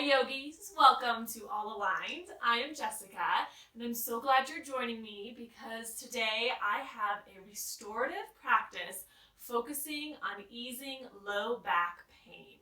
yogis, welcome to All Aligned. I am Jessica and I'm so glad you're joining me because today I have a restorative practice focusing on easing low back pain.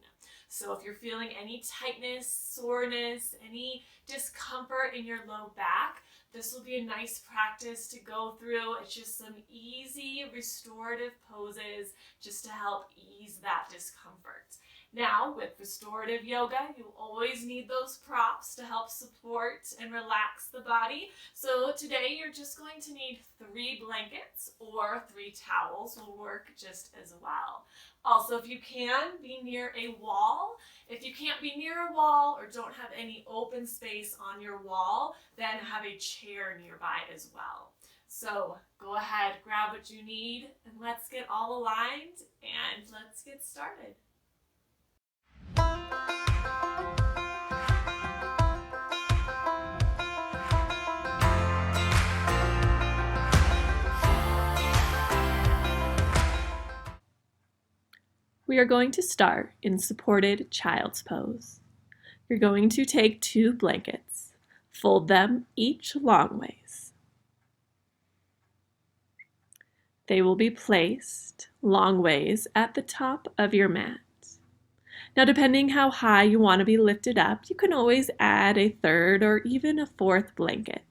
So if you're feeling any tightness, soreness, any discomfort in your low back, this will be a nice practice to go through. It's just some easy restorative poses just to help ease that discomfort. Now, with restorative yoga, you always need those props to help support and relax the body. So today you're just going to need 3 blankets or 3 towels will work just as well. Also, if you can, be near a wall. If you can't be near a wall or don't have any open space on your wall, then have a chair nearby as well. So go ahead, grab what you need, and let's get all aligned and let's get started. We are going to start in supported child's pose. You're going to take 2 blankets, fold them each long ways. They will be placed long ways at the top of your mat. Now, depending how high you want to be lifted up, you can always add a 3rd or even a 4th blanket.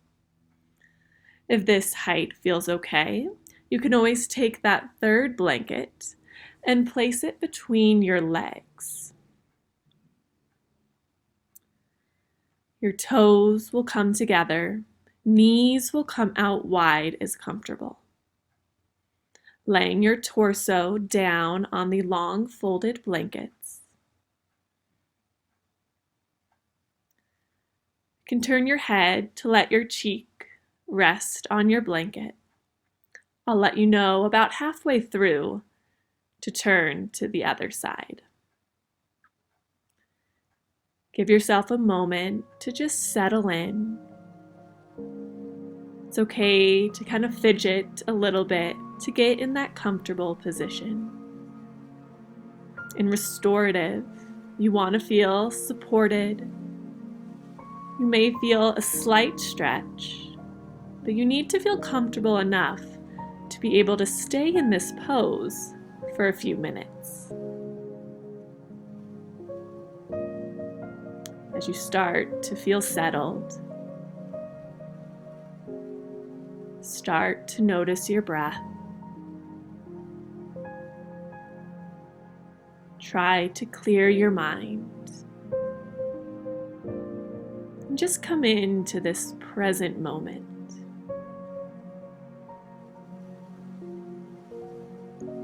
If this height feels okay, you can always take that 3rd blanket and place it between your legs. Your toes will come together, knees will come out wide as comfortable. Laying your torso down on the long folded blankets. You can turn your head to let your cheek rest on your blanket. I'll let you know about halfway through to turn to the other side. Give yourself a moment to just settle in. It's okay to kind of fidget a little bit to get in that comfortable position. In restorative, you want to feel supported. You may feel a slight stretch, but you need to feel comfortable enough to be able to stay in this pose for a few minutes. As you start to feel settled, start to notice your breath. Try to clear your mind. And just come into this present moment.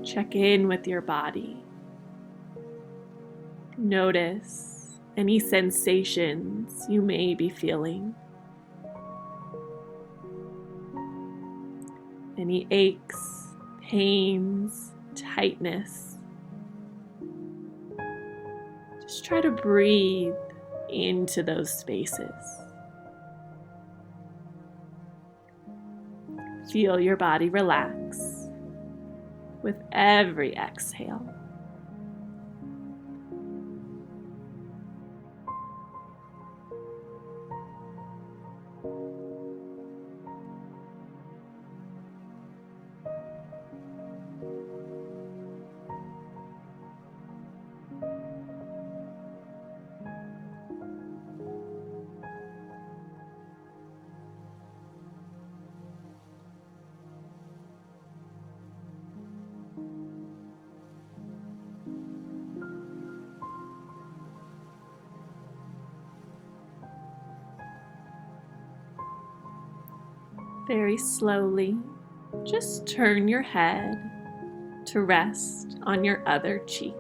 Check in with your body. Notice any sensations you may be feeling. Any aches, pains, tightness. Just try to breathe into those spaces. Feel your body relax with every exhale. Very slowly, just turn your head to rest on your other cheek.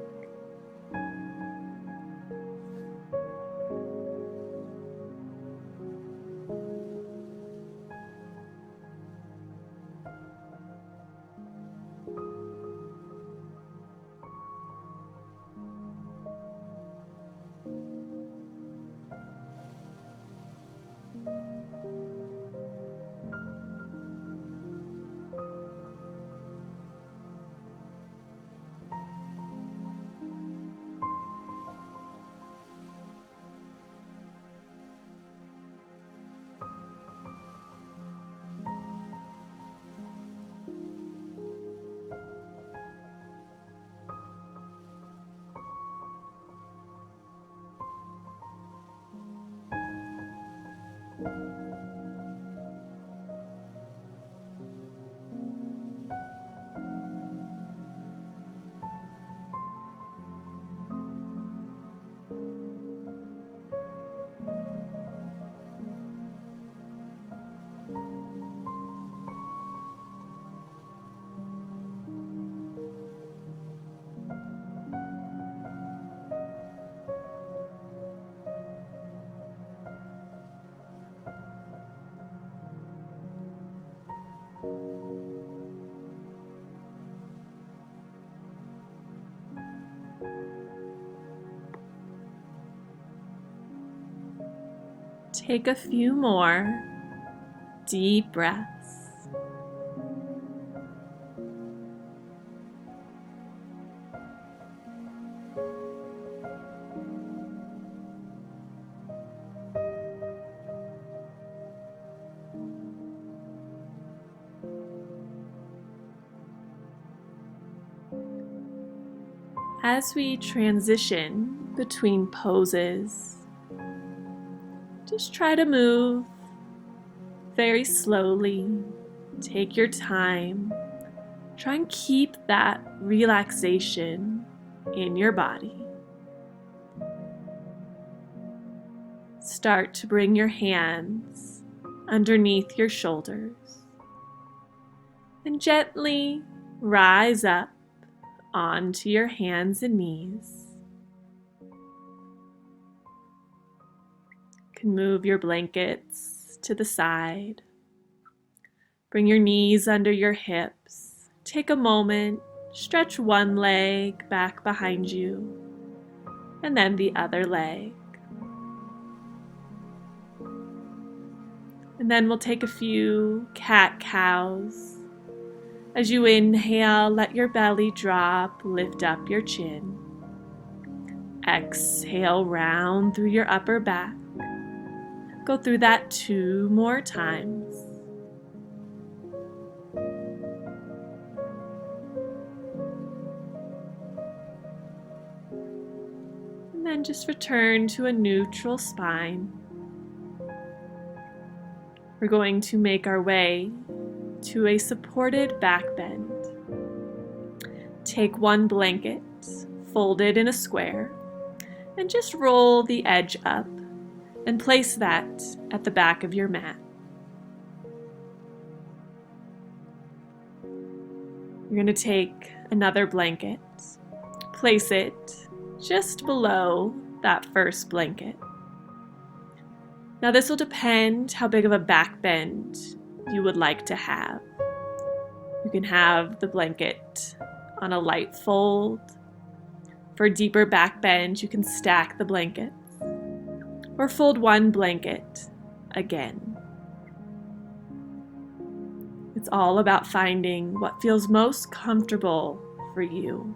Take a few more deep breaths. As we transition between poses, just try to move very slowly. Take your time. Try and keep that relaxation in your body. Start to bring your hands underneath your shoulders and gently rise up onto your hands and knees. You can move your blankets to the side. Bring your knees under your hips. Take a moment, stretch one leg back behind you, and then the other leg. And then we'll take a few cat-cows. As you inhale, let your belly drop, lift up your chin. Exhale, round through your upper back. Go through that 2 more times. And then just return to a neutral spine. We're going to make our way to a supported back bend. Take one blanket, fold it in a square, and just roll the edge up and place that at the back of your mat. You're going to take another blanket, place it just below that first blanket. Now this will depend how big of a back bend you would like to have. You can have the blanket on a light fold. For a deeper back bend, you can stack the blankets or fold one blanket again. It's all about finding what feels most comfortable for you.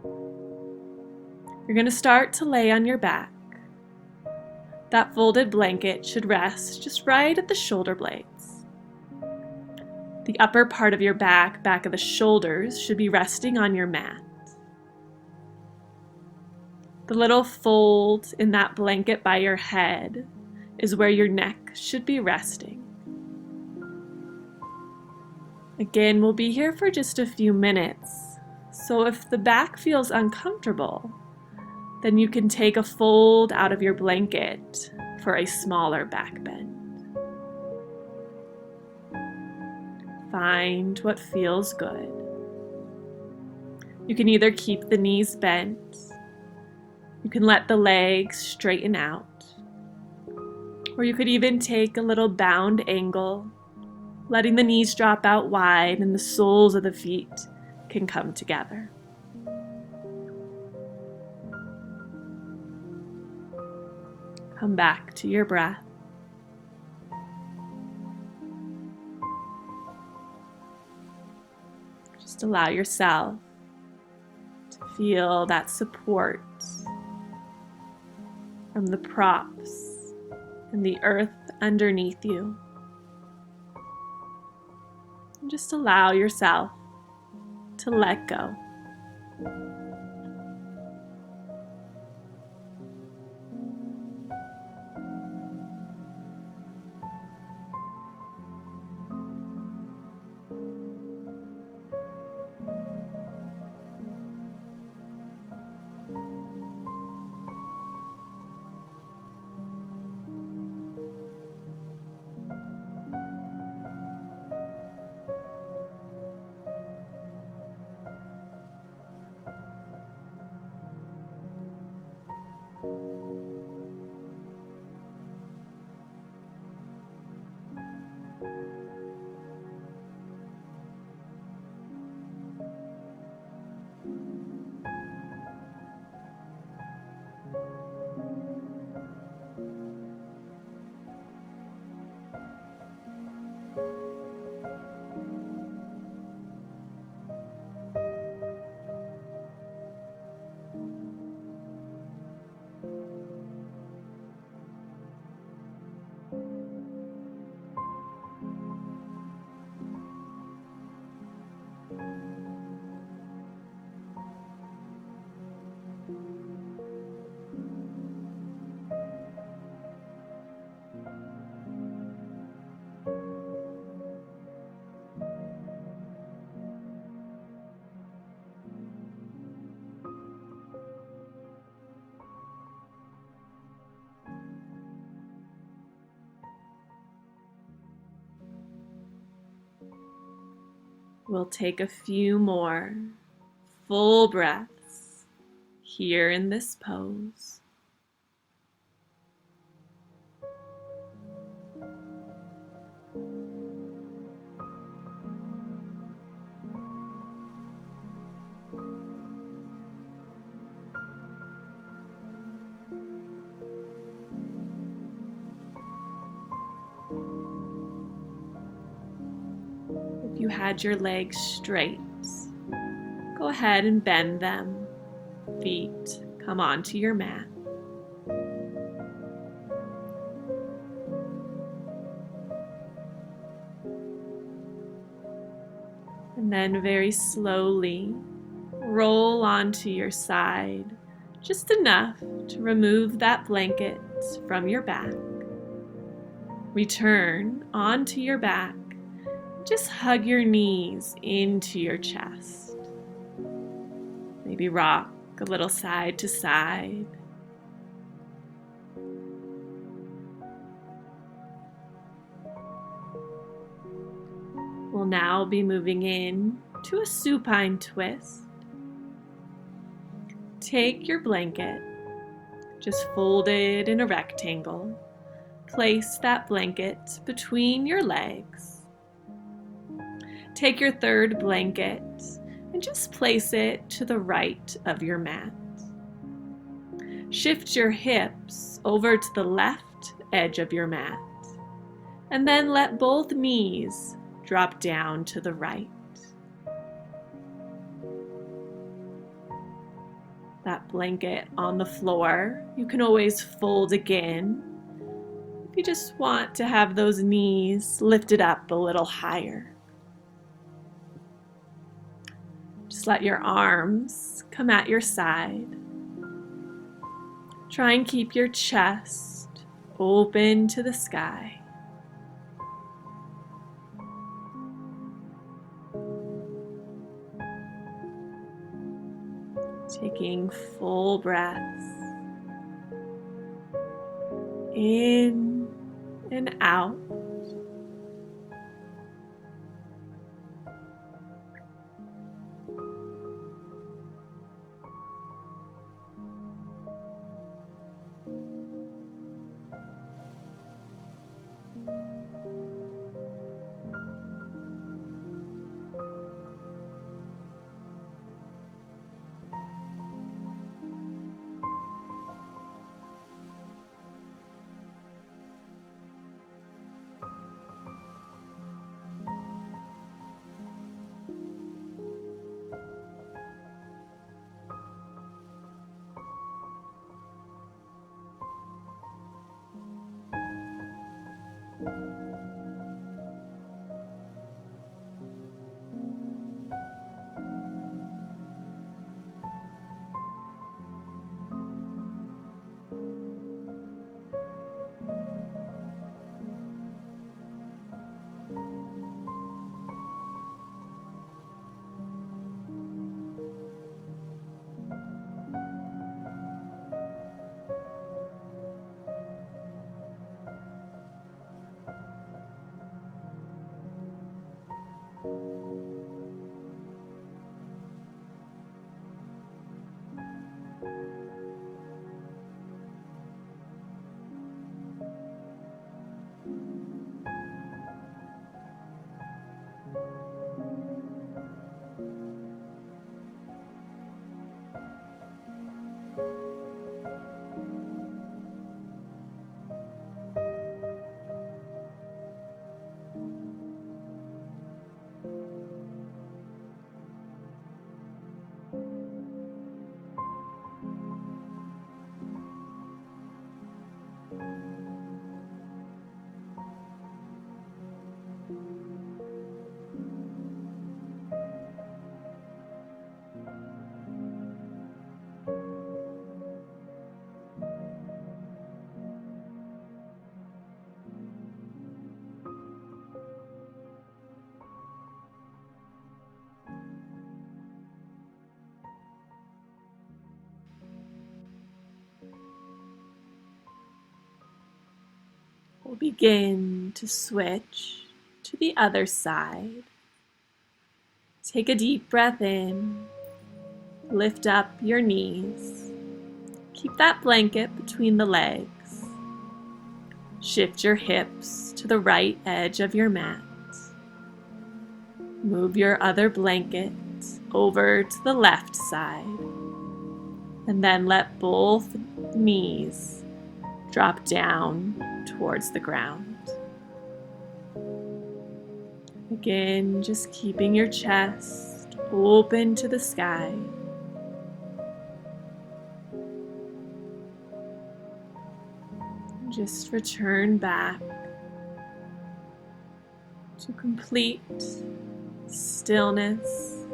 You're going to start to lay on your back. That folded blanket should rest just right at the shoulder blades. The upper part of your back of the shoulders, should be resting on your mat. The little fold in that blanket by your head is where your neck should be resting. Again, we'll be here for just a few minutes, so if the back feels uncomfortable, then you can take a fold out of your blanket for a smaller back bend. Find what feels good. You can either keep the knees bent, you can let the legs straighten out, or you could even take a little bound angle, letting the knees drop out wide and the soles of the feet can come together. Come back to your breath. Just allow yourself to feel that support from the props and the earth underneath you. And just allow yourself to let go. We'll take a few more full breaths here in this pose. If you had your legs straight, go ahead and bend them. Feet come onto your mat. And then very slowly roll onto your side, just enough to remove that blanket from your back. Return onto your back. Just hug your knees into your chest. Maybe rock a little side to side. We'll now be moving in to a supine twist. Take your blanket, just fold it in a rectangle. Place that blanket between your legs. Take your third blanket and just place it to the right of your mat. Shift your hips over to the left edge of your mat, and then let both knees drop down to the right. That blanket on the floor, you can always fold again if you just want to have those knees lifted up a little higher. Just let your arms come at your side. Try and keep your chest open to the sky. Taking full breaths in and out. We'll begin to switch to the other side. Take a deep breath in. Lift up your knees. Keep that blanket between the legs. Shift your hips to the right edge of your mat. Move your other blanket over to the left side. And then let both knees drop down towards the ground. Again, just keeping your chest open to the sky. Just return back to complete stillness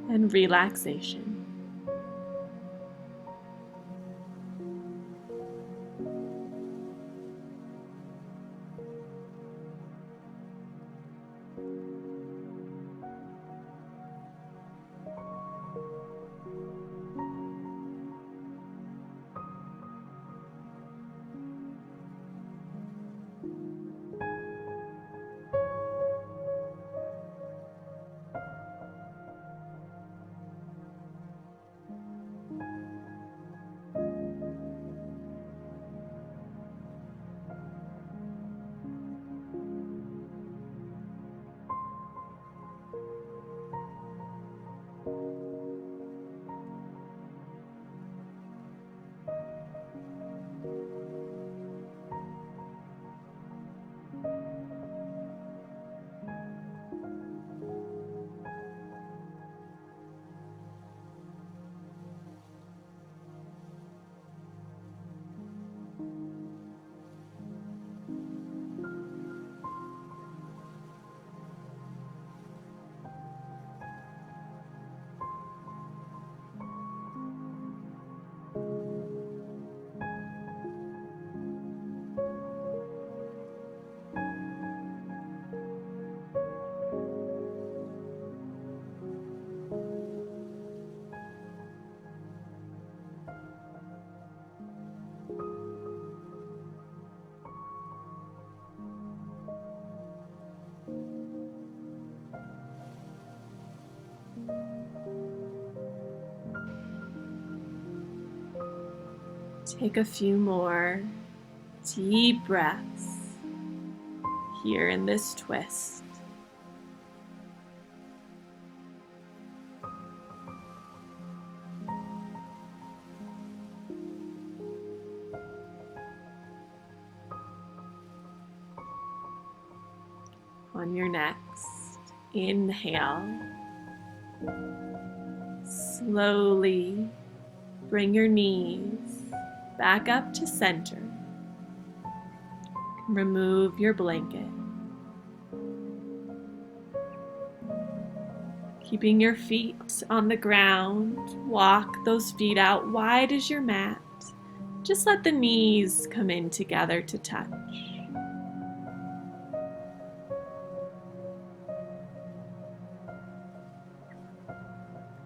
and relaxation. Take a few more deep breaths here in this twist. On your next inhale, slowly bring your knees back up to center. Remove your blanket. Keeping your feet on the ground, walk those feet out wide as your mat. Just let the knees come in together to touch.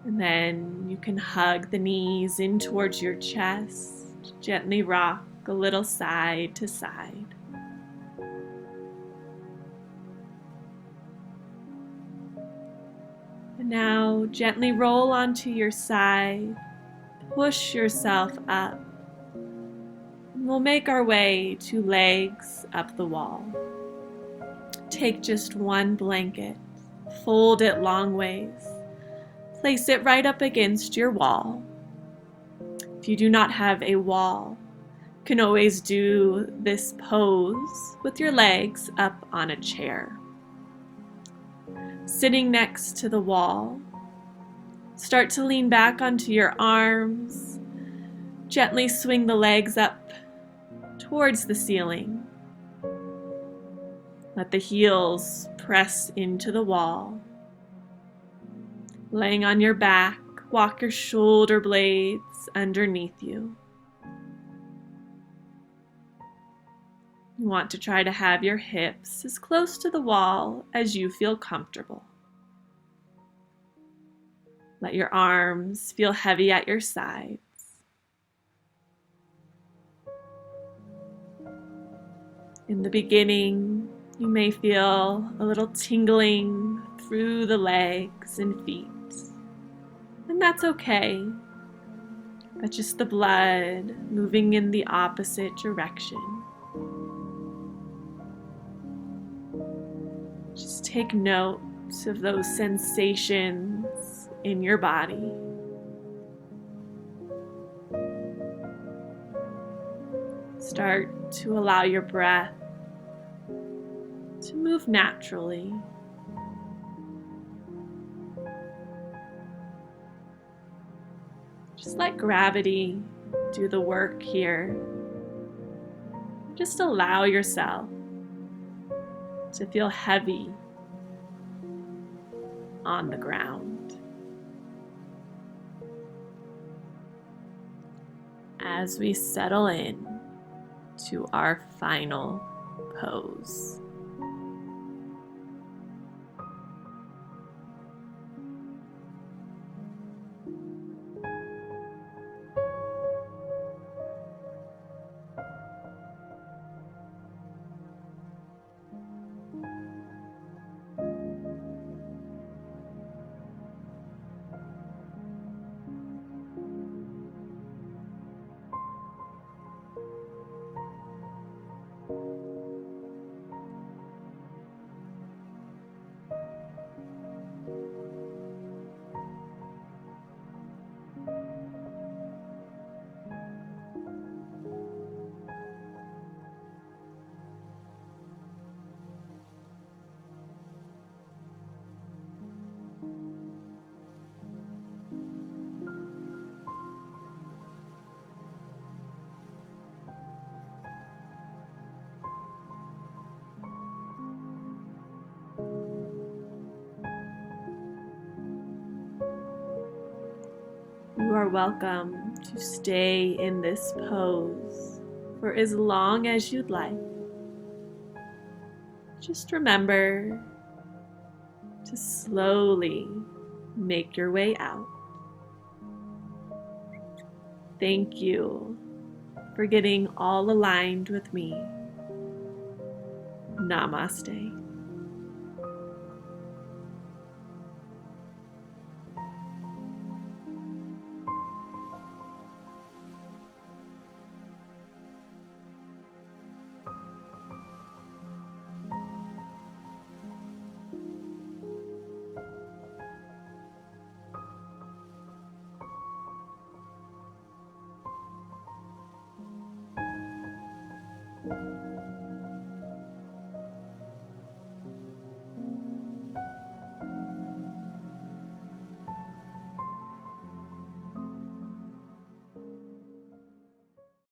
And then you can hug the knees in towards your chest, gently rock a little side to side. And now gently roll onto your side, push yourself up. And we'll make our way to legs up the wall. Take just one blanket, fold it long ways. Place it right up against your wall. If you do not have a wall, you can always do this pose with your legs up on a chair. Sitting next to the wall, start to lean back onto your arms. Gently swing the legs up towards the ceiling. Let the heels press into the wall. Laying on your back, walk your shoulder blades underneath you. You want to try to have your hips as close to the wall as you feel comfortable. Let your arms feel heavy at your sides. In the beginning, You may feel a little tingling through the legs and feet, and that's okay. That's just the blood moving in the opposite direction. Just take note of those sensations in your body. Start to allow your breath to move naturally. Just let gravity do the work here. Just allow yourself to feel heavy on the ground. As we settle in to our final pose. You are welcome to stay in this pose for as long as you'd like. Just remember to slowly make your way out. Thank you for getting all aligned with me. Namaste.